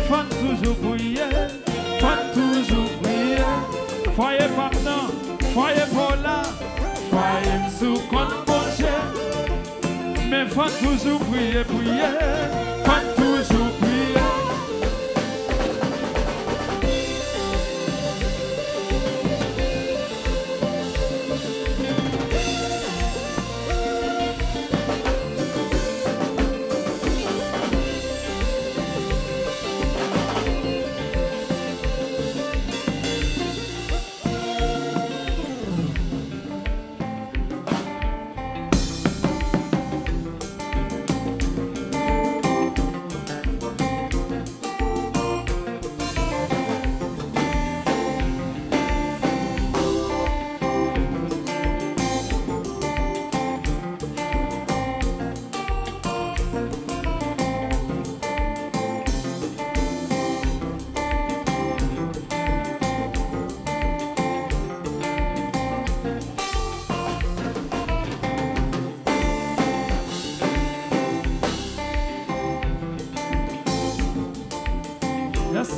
faut toujours prier, faut toujours prier. Foyer pardon, foyer pour là, foyer sous compte bonché. Mais faut toujours prier, prier, faut toujours prier. Yes.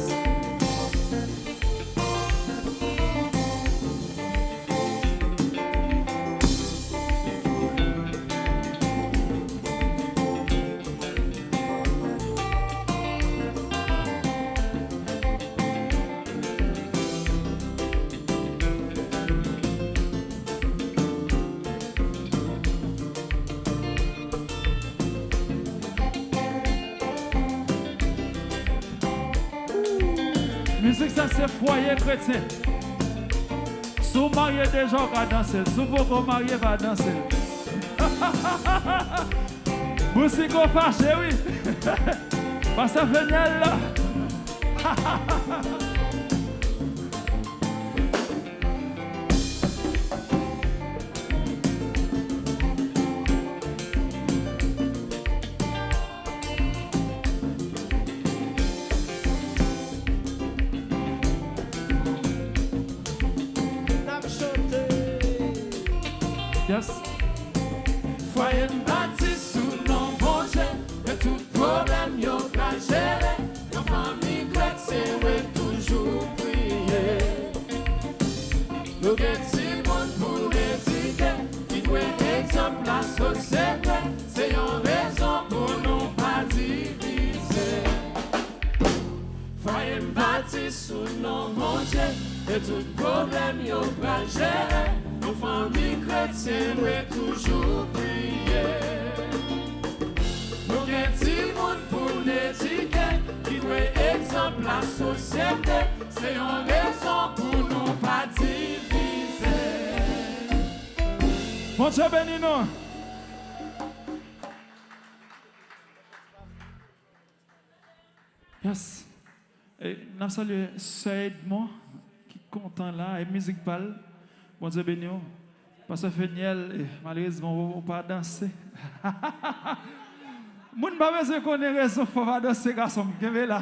Musique, ça c'est foyer chrétien. Si vous mariez des gens qui dansent, si vous mariez va danser. Vous si vous fâchez, oui. Parce que ça fait là. Yes. Foyer bâti sous nom bon Dieu, et tout problème yo ka gérer. Nos familles chrétiennes ouais toujours prier. Nous get si bon pour l'éduquer, qui doit exemple la société. C'est une raison pour nous pas diviser. Foyer bâti sous nom bon Dieu, et tout problème yo ka gérer. Nos familles chrétiennes doivent toujours prier. Nous avons pour l'étiquette qui doit exemple la société. C'est une raison pour nous pas diviser. Mon Dieu béni nous. Yes. Et nous saluons Sœur Edmond qui est content là et musique parle. Bon Dieu béni. Parce que Feniel, malheureusement, on ne peut pas danser. Moun pas besoin qu'on ait raison pour pas danser, garçon. Là.